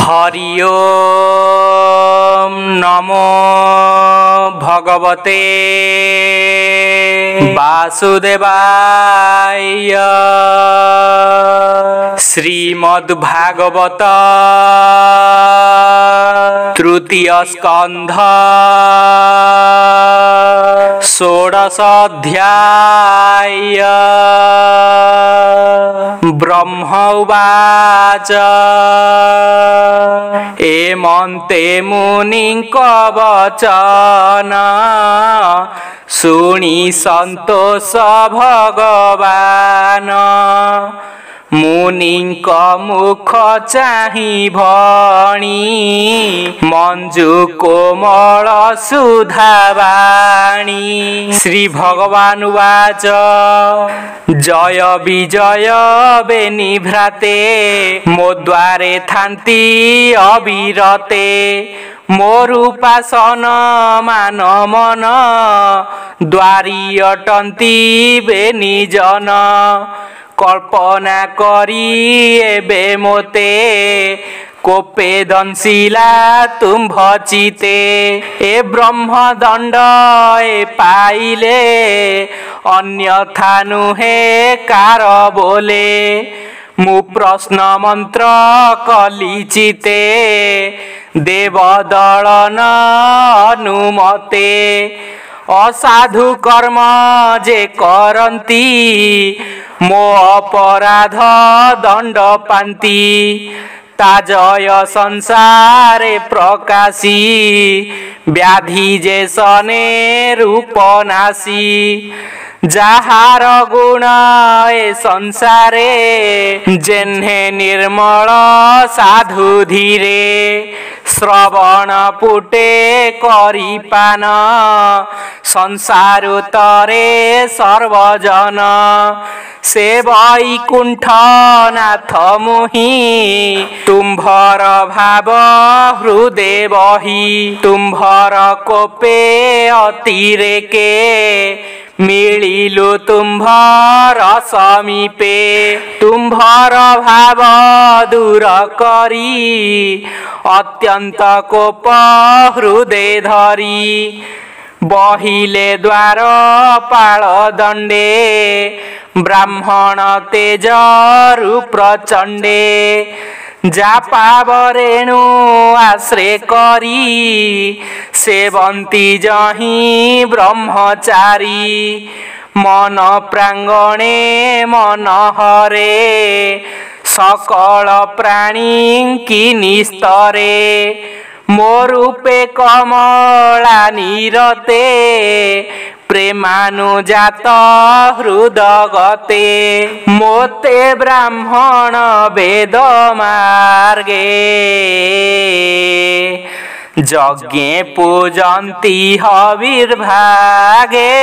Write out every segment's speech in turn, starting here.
हरि ओम नमो भगवते वासुदेवाय। श्रीमद्भागवत तृतीय स्कंध षोडश अध्याय। ब्रह्म उवाच एमन्ते मुनिंक वचन शुणी संतोष भगवान। मुनिंक मुख चाहि भणी मंजु कोमल सुधावाणी। श्री भगवान उवाच जय विजय बेनिभ्राते मो द्वारे थान्ति अविरते। मोर उपासन मान मन द्वारी अटन्ति बेनिजन। कल्पना करी एबे मोते कोपे दंशिला तुम्भ चिते। ए ब्रह्म दंड ए पाइले अन्यथा नुहे कार बोले। मु प्रश्न मंत्र कली चिते देव दलन अनुमते। असाधु कर्म जे करंती मो अपराध दंड पांती। ताजय संसारे प्रकाशी व्याधि जे सने रूपनाशी। जाहार गुण ए संसारे जेन्हे निर्मल साधु धीरे। श्रवण पुटे करी पान संसार तरे सर्वजन। से वैकुंठ नाथ मुहि तुम्भर भाव हृदय बही। तुम्भर कोपे अतिरेके मिलिलु तुम्भर समीपे। तुम्भर भाव दूर करी अत्यंत कोप हृदय धरी। बहिले द्वार पाल दंडे ब्राह्मण तेज प्रचंडे। जापावरेणु आश्रय करी सेवंती जहि ब्रह्मचारी। मन प्रांगणे मन हरे सकल प्राणी की निस्तरे। मोरूपे कमला नीरते प्रेमानुजात हृदगते। मोते ब्राह्मण वेद मार्गे यज्ञे पूजन्ति हविर्भागे।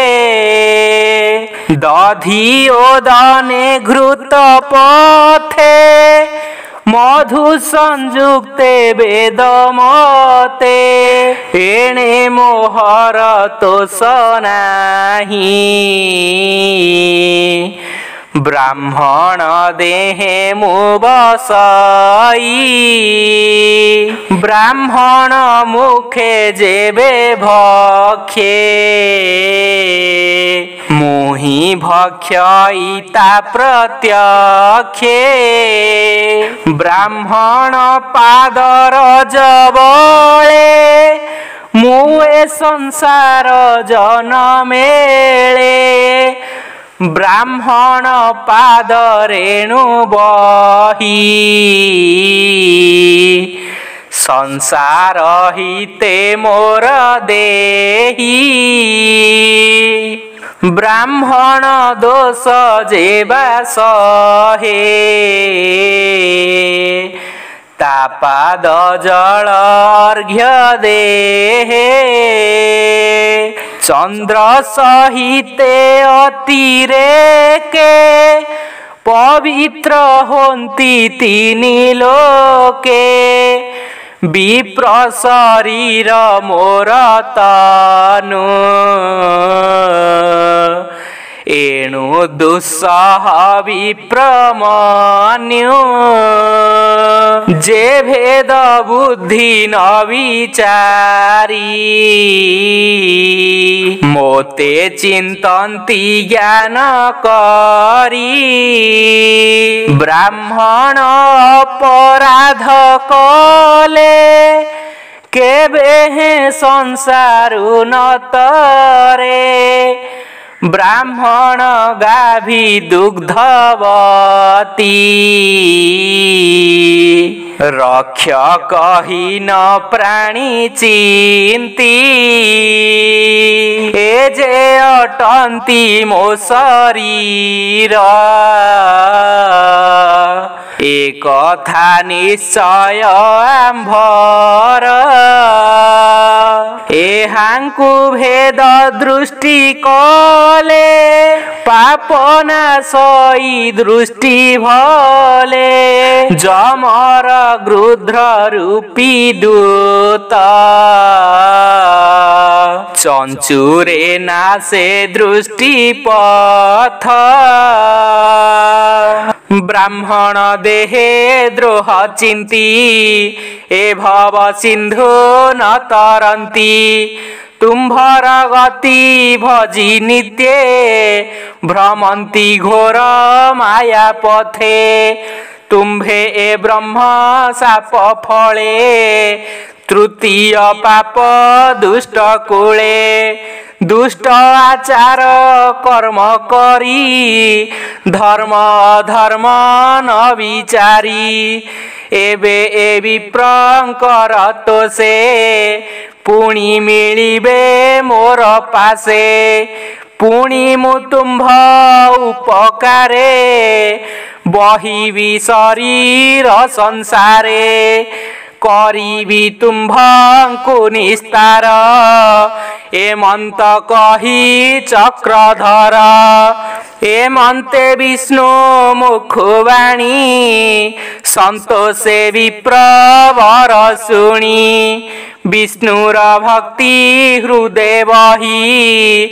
दधि ओदने घृत पथे मधु संयुक्ते वेद मते। एणे मोहर तोष नाही ब्राह्मण देहे मु बसाई। ब्राह्मण मुखे जेबे भक्षे मुहि भक्षयिता प्रत्यक्षे। ब्राह्मण पादर जबळे मुए संसार जनमेळे। ब्राह्मण पाद रेणु बही संसार हिते मोर देही। ब्राह्मण दोष जेबा सहे तापाद जल अर्घ्य देहे। चंद्र सहिते अतिरेके पवित्र होन्ति तीनि लोके। विप्र शरीर मोर तनु एणु दुस्सह विप्रमन्यु जे भेद बुद्धि न विचारी मोते चिंतन्ति ज्ञान करी ब्राह्मण अपराध कले केबे हे संसारु न तरे ब्राह्मण गाभी दुग्धवती रक्ष कही न प्राणी चिंती ए जे अटंती मो शरीर एक था निश्चय आंभर एहांकु भेद दृष्टि कले पापना सई दृष्टि भले जमर गृध्र रूपी दूत चंचुरे नासे दृष्टि पथ ब्राह्मण देहे द्रोह चिंती ए भव सिंधु न तरंती तुम्भर गति भजी नित्ये भ्रमंती घोर माया पथे तुम्भे ए ब्रह्म साप फले तृतीय पाप दुष्ट कूले दुष्ट आचार कर्म करी धर्म धर्म न विचारी एबे ए विप्रंकर तो से पुणी मिलिबे मोर पासे पुणी मु तुम्भ उपकारे बहिबी शरीर संसारे करीबी तुम्भंकु निस्तार एमंत कही चक्रधर एमंते विष्णु मुखवाणी संतोषे विप्रवर शुणी विष्णुर भक्ति हृदय बही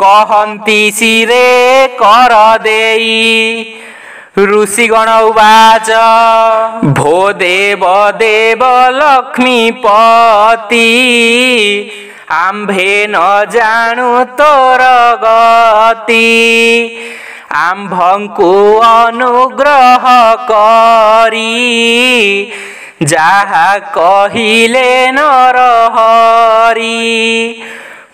कहन्ति शिरे कर देई ऋषिगण उवाच भो देव देव लक्ष्मीपति आम्भे न जानु तोर गति आम्भंकु अनुग्रह करी जाहा कहिले नरहरि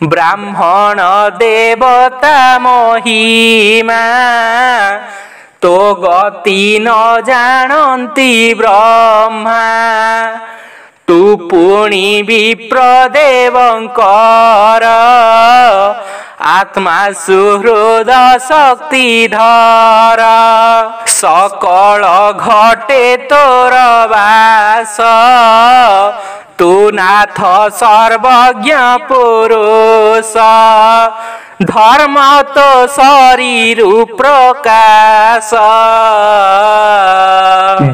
ब्राह्मण देवता महिमा तो गति न जानन्ति ब्रह्मा तू पुणी विप्रदेवंकर आत्मा सुहृद शक्तिधर सकल घटे तोर वास तू नाथ सर्वज्ञ पुरुष धर्म तो शरीर प्रकाश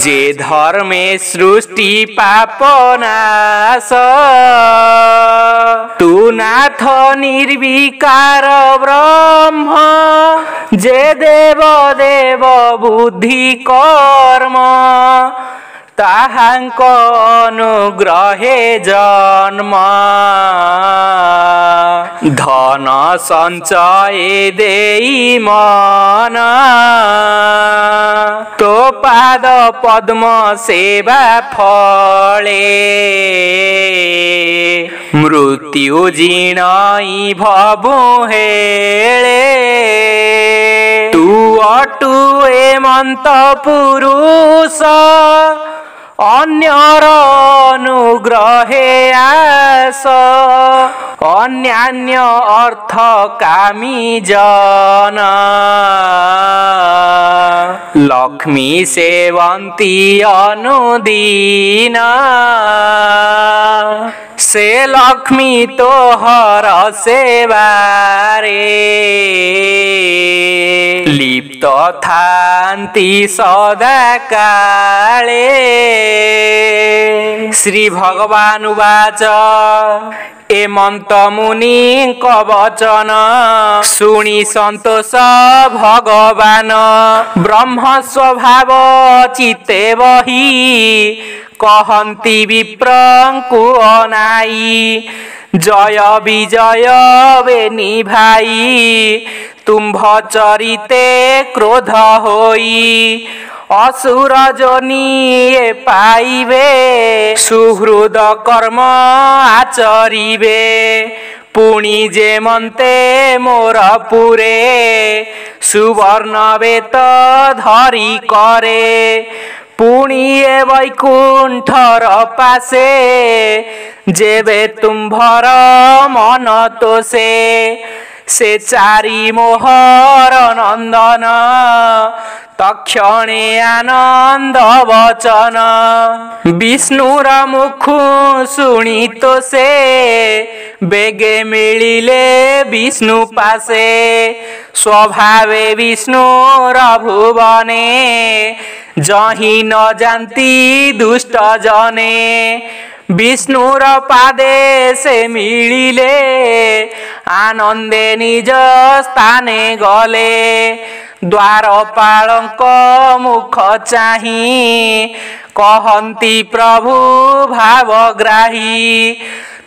जे धर्मे सृष्टि पापनाश तू नाथ निर्विकार ब्रह्म जे देव देव बुद्धि कर्म ताहांक अनुग्रहे जन्म धन संचय देई मन तो पाद पद्म सेवा फले मृत्यु जिणाई भवु हेले तू अटु एमंत पुरुष अन्यर अनुग्रहे आस अन्यान्य अर्थ कामी जन लक्ष्मी सेवंती अनुदीन से लक्ष्मी तोहर सेवारे लिप्त थांती सदा काले श्री भगवान उवाच एमंत मुनि वचन शुणी संतोष भगवान ब्रह्म स्वभाव चित्ते बही कहन्ति विप्रंकु अनाई जय विजय बेनी भाई तुम्भ चरिते क्रोध होई असुर जोनि पाइबे सुहृद कर्म आचरिबे पुणी जे मन्ते मोर पुरे सुवर्ण वेत धरी करे पुणी वैकुंठर पासे जेबे तुम्भर मन तोसे से चारि मोहर नंदन तक्षणे आनंद वचन विष्णुर मुखु शुणी तो से बेगे मिलिले विष्णु पासे स्वभावे विष्णुर भुवने जहि न जानती दुष्ट जने विष्णुर पादे से मिलिले आनंदे निज स्थाने गले द्वारपालक मुख चाही कहन्ति प्रभु भावग्राही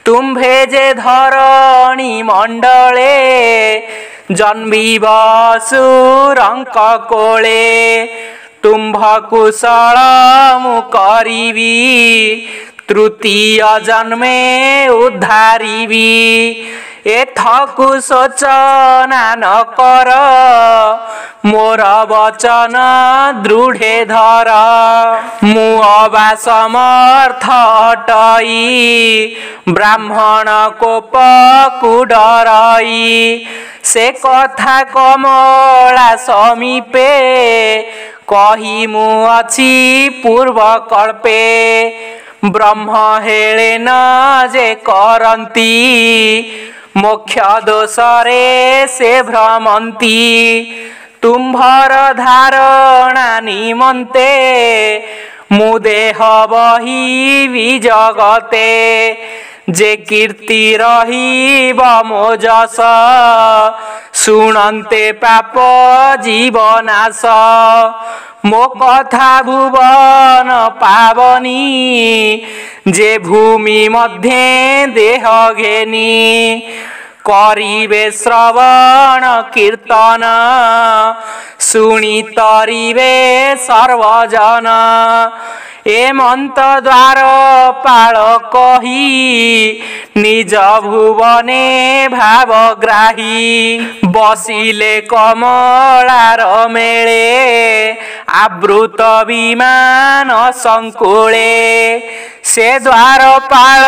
तुम्भे जे धरणी मंडले जन्मिब सुरंक कोले तुम्भ कुशल मु करिबी तृतीय जन्मे उद्धारिबी एथकु सोचना न कर मोर वचन दृढ़े धर मु अबा समर्थ अटई ब्राह्मण कोप कुडरई से कथा कमला समीपे कही मु अछि पूर्व कल्पे ब्रह्म हेले न जे करंती मोक्ष दोषरे से भ्रमंती तुम्भर धारणा निमंते मु देह बही विजगते जे कीर्ति रहिब मो जस शुणन्ते पाप जीवनाश मो कथा भुवन पावनी जे भूमि मध्ये देह घेनी करिबे श्रवण कीर्तन शुणी तरिबे सर्वजन एमंत द्वार पाल कही निज भुवने भावग्राही बसिले कमलार मेले आवृत विमान संकुले से द्वार पाल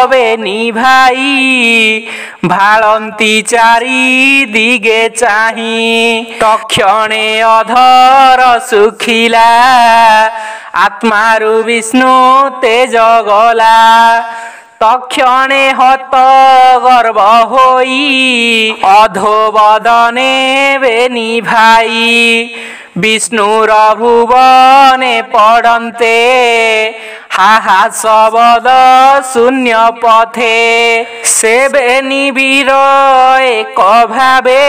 बेनी भाई भालंती चारि दिगे चाही तक्षणे अधर सुखिला आत्मारु विष्णु तेज गला तक्षणे हत गर्भ होई अधोबदने बेनी भाई विष्णुर भुवने पड़न्ते हाहा शबद शून्य पथे से बेनी वीर एक भावे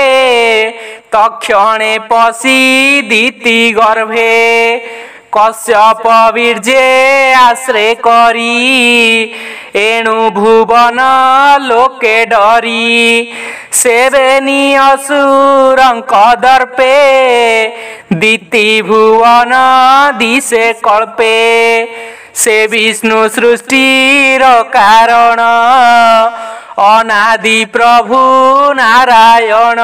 तक्षणे पशी दीति गर्भे कश्यप वीर्ये आश्रय करी एणु भुवन लोके डरी सेवेनी असुरंक दर्पे दीति भुवन दिशे कल्पे से विष्णु सृष्टिर कारण अनादि प्रभु नारायण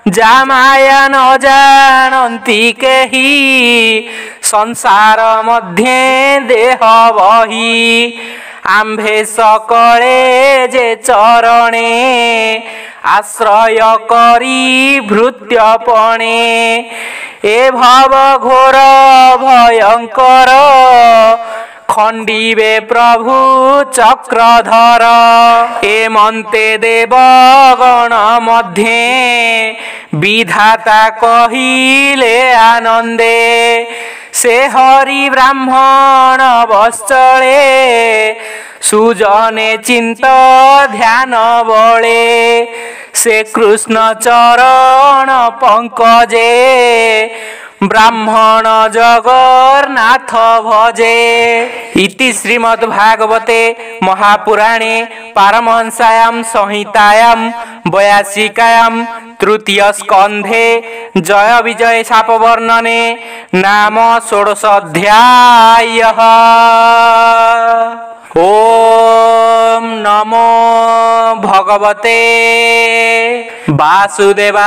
जामाया न जानती केही संसार मध्ये देह बही आम्भे सकळे जे चरणे आश्रय करी भृत्यपणे ए भव घोर भयंकर खंडिबे प्रभु चक्रधर एमंते देवगण मध्ये विधाता कहिले आनंदे से हरि ब्राह्मण बश्चले सुजने चिंत ध्यान बले से कृष्ण चरण पंकजे ब्राह्मण जगन्नाथ भजे। इति श्रीमद्भागवते महापुराणे पारमहंस्यां संहितायां 82 तृतीय स्कंधे जय विजय शाप वर्णने नाम 16 अध्यायः। ओम नमो भगवते वासुदेवाय।